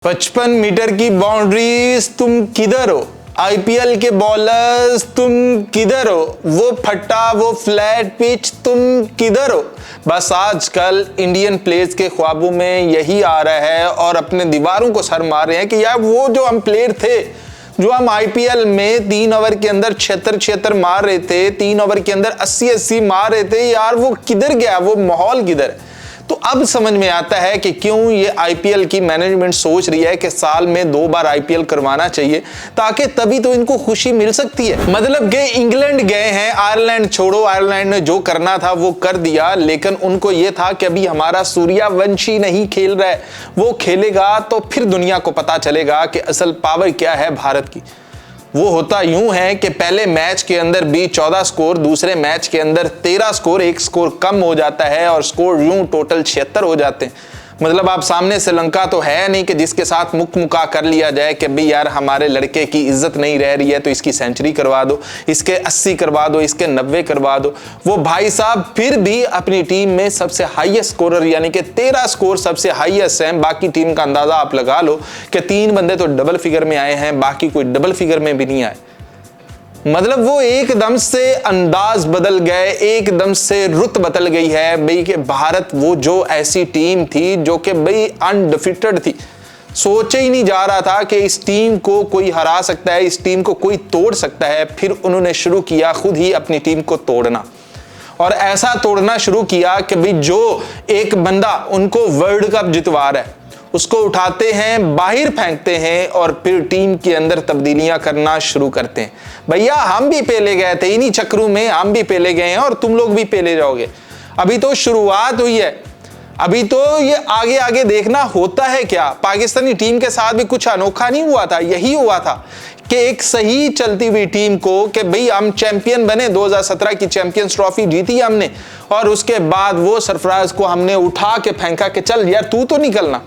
55 metre की boundaries तुम किधर हो? आईपीएल के बॉलर्स तुम किधर हो? वो फट्टा वो फ्लैट पिच तुम किधर हो? बस आजकल इंडियन प्लेयर्स के ख्वाबों में यही आ रहा है और अपने दीवारों को सर मार रहे हैं कि यार वो जो हम प्लेयर थे, जो हम आईपीएल में 3 ओवर के अंदर 76 मार रहे थे, 3 ओवर के अंदर 80 मार रहे थे, यार वो किधर गया? वो माहौल किधर? तो अब समझ में आता है कि क्यों ये आईपीएल की मैनेजमेंट सोच रही है कि साल में 2 बार आईपीएल करवाना चाहिए, ताकि तभी तो इनको खुशी मिल सकती है। मतलब कि इंग्लैंड गए हैं, आयरलैंड छोड़ो, आयरलैंड ने जो करना था वो कर दिया, लेकिन उनको ये था कि अभी हमारा सूर्यवंशी नहीं खेल रहा है, वो खेलेगा तो फिर दुनिया को पता चलेगा कि असल पावर क्या है भारत की। वो होता यूं है कि पहले मैच के अंदर भी 14 स्कोर, दूसरे मैच के अंदर 13 स्कोर, एक स्कोर कम हो जाता है और स्कोर यूं टोटल 76 हो जाते हैं। मतलब आप सामने श्रीलंका तो है नहीं कि जिसके साथ मुक्का कर लिया जाए कि भाई यार हमारे लड़के की इज्जत नहीं रह रही है तो इसकी सेंचुरी करवा दो, इसके 80 करवा दो, इसके 90 करवा दो। वो भाई साहब फिर भी अपनी टीम में सबसे हाईएस्ट स्कोरर यानी कि 13 स्कोर सबसे हाईएस्ट हैं। बाकी टीम का अंदाजा आप लगा लो कि 3 बंदे तो डबल फिगर में आए हैं, बाकी कोई डबल फिगर में भी नहीं आए। मतलब वो एकदम से अंदाज बदल गए, एकदम से रुत बदल गई है भाई कि भारत वो जो ऐसी टीम थी जो कि भाई अनडिफिटेड थी, सोचे ही नहीं जा रहा था कि इस टीम को कोई हरा सकता है, इस टीम को कोई तोड़ सकता है। फिर उन्होंने शुरू किया खुद ही अपनी टीम को तोड़ना, और ऐसा तोड़ना शुरू किया कि भाई जो एक बंदा उनको वर्ल्ड कप जितवा रहा है उसको उठाते हैं, बाहर फेंकते हैं और फिर टीम के अंदर तब्दीलियां करना शुरू करते हैं। भैया हम भी पेले गए थे इन्हीं चक्रों में, हम भी पेले गए हैं और तुम लोग भी पेले जाओगे। अभी तो शुरुआत हुई है, अभी तो ये आगे आगे देखना होता है क्या। पाकिस्तानी टीम के साथ भी कुछ अनोखा नहीं हुआ था, यही हुआ था कि एक सही चलती हुई टीम को कि भाई हम चैंपियन बने, 2017 की चैंपियंस ट्रॉफी जीती हमने, और उसके बाद वो सरफराज को हमने उठा के फेंका कि चल यार तू तो निकलना,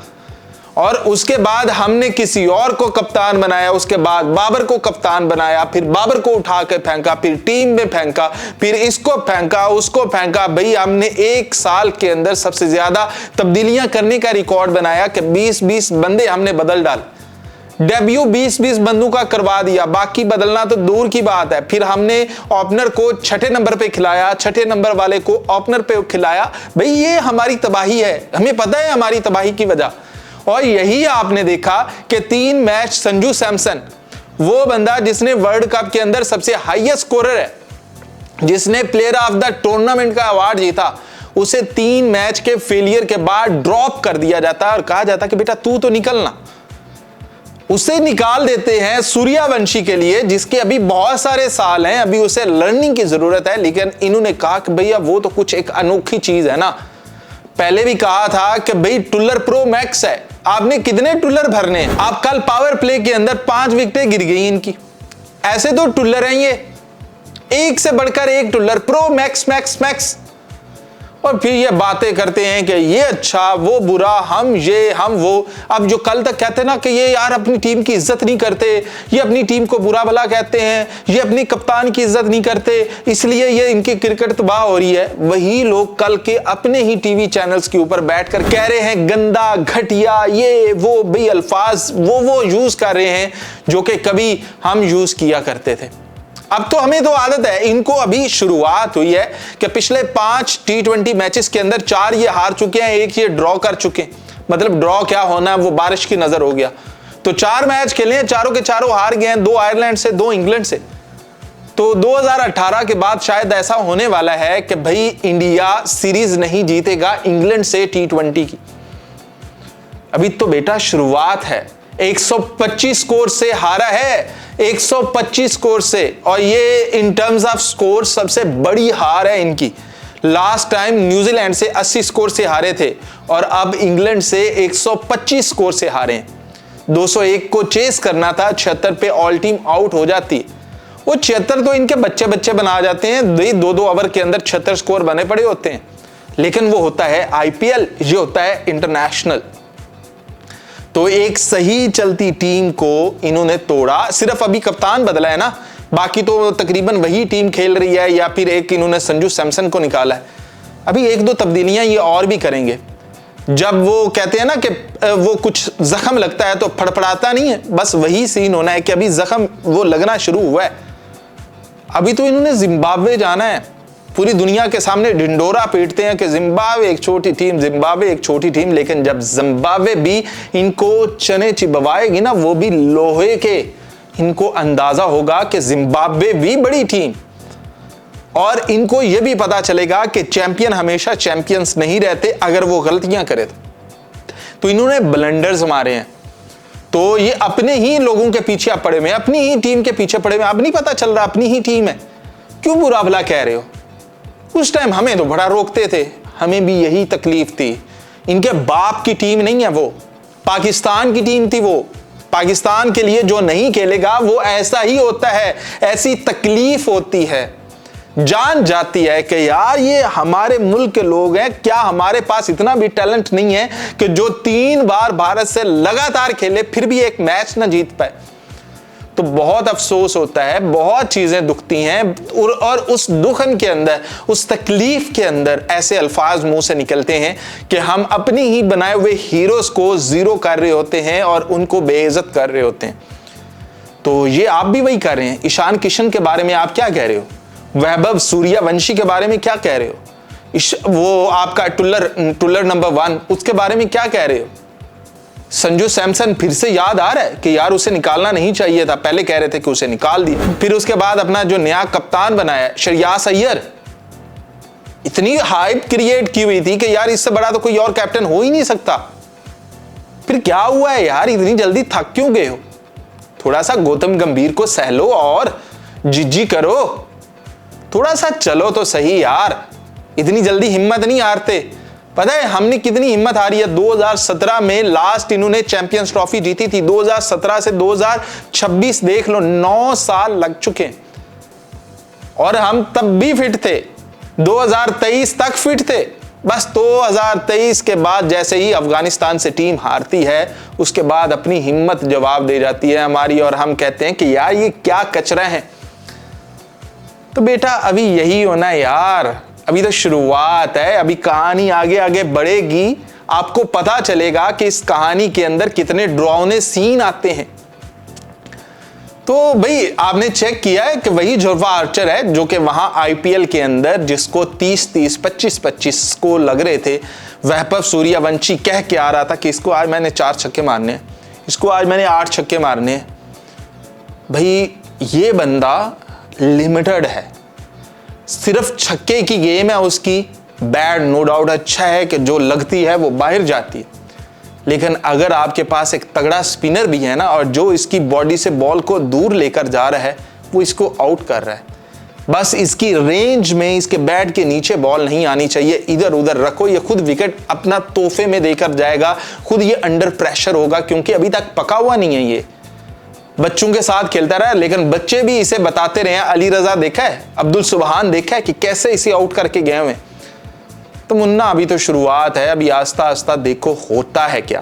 और उसके बाद हमने किसी और को कप्तान बनाया, उसके बाद बाबर को कप्तान बनाया, फिर बाबर को उठा के फेंका, फिर टीम में फेंका, फिर इसको फेंका, उसको फेंका। भाई हमने एक साल के अंदर सबसे ज्यादा तब्दीलियां करने का रिकॉर्ड बनाया कि 20-20 बंदे हमने बदल डाले। डेब्यू 20-20 बंदों का करवा दिया, बाकी बदलना तो दूर की बात है। फिर हमने ओपनर को 6ठे नंबर पे खिलाया, 6ठे नंबर वाले को ओपनर पे खिलाया। भाई ये हमारी तबाही है, हमें पता है हमारी तबाही की वजह। और यही आपने देखा कि 3 मैच संजू सैमसन, वो बंदा जिसने वर्ल्ड कप के अंदर सबसे हाईएस्ट स्कोरर है, जिसने प्लेयर ऑफ द टूर्नामेंट का अवार्ड जीता, उसे 3 मैच के फेलियर के बाद ड्रॉप कर दिया जाता है और कहा जाता कि बेटा तू तो निकलना। उसे निकाल देते हैं सूर्यवंशी के लिए, जिसके अभी बहुत सारे साल हैं, अभी उसे लर्निंग की जरूरत है। लेकिन इन्होंने कहा कि भैया वो तो कुछ एक अनोखी चीज है ना। पहले भी कहा था कि भाई टुल्लर प्रो मैक्स है, आपने कितने टुल्लर भरने। आप कल पावर प्ले के अंदर 5 विकेटें गिर गई इनकी। ऐसे तो टुल्लर हैं ये, एक से बढ़कर एक टुल्लर, प्रो मैक्स मैक्स मैक्स। और फिर ये बातें करते हैं कि ये अच्छा वो बुरा, हम ये हम वो। अब जो कल तक कहते ना कि ये यार अपनी टीम की इज्जत नहीं करते, ये अपनी टीम को बुरा भला कहते हैं, ये अपनी कप्तान की इज्जत नहीं करते, इसलिए ये इनकी क्रिकेट तबाह हो रही है, वही लोग कल के अपने ही टीवी चैनल्स के ऊपर बैठकर कह रहे हैं गंदा घटिया ये वो, भाई अल्फाज वो यूज कर रहे हैं जो कि कभी हम यूज किया करते थे। अब तो हमें तो आदत है, इनको अभी शुरुआत हुई है कि पिछले 5 T20 मैचेस के अंदर 4 ये हार चुके हैं, 1 ये ड्रॉ कर चुके हैं। मतलब ड्रॉ क्या होना है वो बारिश की नजर हो गया। तो 4 मैच खेले हैं, चारों के चारों हार गए हैं, 2 आयरलैंड से, 2 इंग्लैंड से। तो 2018 के बाद शायद ऐसा होने वाला है कि भाई इंडिया सीरीज नहीं जीतेगा इंग्लैंड से T20 की। अभी तो बेटा शुरुआत है, 125 स्कोर से हारा है, 125 स्कोर से, और ये इन टर्म्स ऑफ स्कोर सबसे बड़ी हार है इनकी। लास्ट टाइम न्यूजीलैंड से 80 स्कोर से हारे थे और अब इंग्लैंड से 125 स्कोर से हारे हैं। 201 को चेस करना था, 76 पे ऑल टीम आउट हो जाती। वो 76 तो इनके बच्चे बच्चे बना जाते हैं, 2-2 ओवर के अंदर 76 स्कोर बने पड़े होते हैं। लेकिन वो होता है आईपीएल, ये होता है इंटरनेशनल। तो एक सही चलती टीम को इन्होंने तोड़ा। सिर्फ अभी कप्तान बदला है ना, बाकी तो तकरीबन वही टीम खेल रही है, या फिर एक इन्होंने संजू सैमसन को निकाला है। अभी 1-2 तब्दीलियां ये और भी करेंगे। जब वो कहते हैं ना कि वो कुछ जख्म लगता है तो फड़फड़ाता नहीं है, बस वही सीन होना है कि अभी जख्म वो लगना शुरू हुआ है। अभी तो इन्होंने जिम्बाब्वे जाना है, पूरी दुनिया के सामने ढिंडोरा पीटते हैं कि जिम्बाब्वे एक छोटी टीम, जिम्बाब्वे एक छोटी टीम, लेकिन जब जिम्बाब्वे भी इनको चने चिबवाएगी ना, वो भी लोहे के, इनको अंदाजा होगा कि जिम्बाब्वे भी बड़ी टीम। और इनको यह भी पता चलेगा कि चैंपियन हमेशा चैंपियंस नहीं रहते अगर वो गलतियां करे तो इन्होंने ब्लंडर्स मारे हैं। तो ये अपने ही लोगों के पीछे आप पड़े हुए हैं, अपनी ही टीम के पीछे पड़े हुए हैं। अब नहीं पता चल रहा अपनी ही टीम है, क्यों बुरा भला कह रहे हो? उस टाइम हमें तो बड़ा रोकते थे, हमें भी यही तकलीफ थी। इनके बाप की टीम नहीं है वो, पाकिस्तान की टीम थी वो। पाकिस्तान के लिए जो नहीं खेलेगा वो ऐसा ही होता है, ऐसी तकलीफ होती है, जान जाती है कि यार ये हमारे मुल्क के लोग हैं, क्या हमारे पास इतना भी टैलेंट नहीं है कि जो 3 बार भारत से लगातार खेले फिर भी एक मैच ना जीत पाए। तो बहुत अफसोस होता है, बहुत चीजें दुखती हैं और उस दुखन के अंदर, उस तकलीफ के अंदर ऐसे अल्फाज मुंह से निकलते हैं कि हम अपनी ही बनाए हुए हीरोज को जीरो कर रहे होते हैं और उनको बेइज्जत कर रहे होते हैं। तो ये आप भी वही कर रहे हैं। ईशान किशन के बारे में आप क्या कह रहे हो? वैभव सूर्यवंशी के बारे में क्या कह रहे हो? वो आपका टुल्लर नंबर 1, उसके बारे में क्या कह रहे हो? संजू सैमसन फिर से याद आ रहा है कि यार उसे निकालना नहीं चाहिए था, पहले कह रहे थे कि उसे निकाल दिया। फिर उसके बाद अपना जो नया कप्तान बनाया श्रेयस अय्यर, इतनी हाइप क्रिएट की हुई थी कि यार इससे बड़ा तो कोई और कैप्टन हो ही नहीं सकता। फिर क्या हुआ है यार, इतनी जल्दी थक क्यों गए हो? थोड़ा सा गौतम गंभीर को सहलो और जिज्जी करो, थोड़ा सा चलो तो सही यार, इतनी जल्दी हिम्मत नहीं हारते। पता है हमने कितनी हिम्मत हारी है? 2017 में लास्ट इन्होंने चैंपियंस ट्रॉफी जीती थी। 2017 से 2026 देख लो, 9 साल लग चुके हैं और हम तब भी फिट थे, 2023 तक फिट थे। बस 2023 के बाद जैसे ही अफगानिस्तान से टीम हारती है, उसके बाद अपनी हिम्मत जवाब दे जाती है हमारी और हम कहते हैं कि यार ये क्या कचरा है। तो बेटा अभी यही होना है यार, अभी तो शुरुआत है, अभी कहानी आगे आगे बढ़ेगी, आपको पता चलेगा कि इस कहानी के अंदर कितने डरावने सीन आते हैं। तो भाई आपने चेक किया है कि वही ध्रुव आर्चर है जो कि वहां आईपीएल के अंदर जिसको 30-30, 25-25 स्कोर लग रहे थे, वैभव सूर्यवंशी कह के आ रहा था कि इसको आज मैंने 4 छक्के मारने हैं, इसको आज मैंने 8 छक्के मारने हैं। भाई ये बंदा लिमिटेड है, सिर्फ छक्के की गेम है उसकी। बैड नो डाउट, अच्छा है कि जो लगती है वो बाहर जाती है, लेकिन अगर आपके पास एक तगड़ा स्पिनर भी है ना और जो इसकी बॉडी से बॉल को दूर लेकर जा रहा है, वो इसको आउट कर रहा है। बस इसकी रेंज में, इसके बैट के नीचे बॉल नहीं आनी चाहिए, इधर उधर रखो, ये खुद विकेट अपना तोहफे में देकर जाएगा, खुद ये अंडर प्रेशर होगा, क्योंकि अभी तक पका हुआ नहीं है। ये बच्चों के साथ खेलता रहा, लेकिन बच्चे भी इसे बताते रहे हैं। अली रजा देखा है, अब्दुल सुबहान देखा है कि कैसे इसे आउट करके गए हुए। तो मुन्ना अभी तो शुरुआत है, अभी आस्ता आस्ता देखो होता है क्या।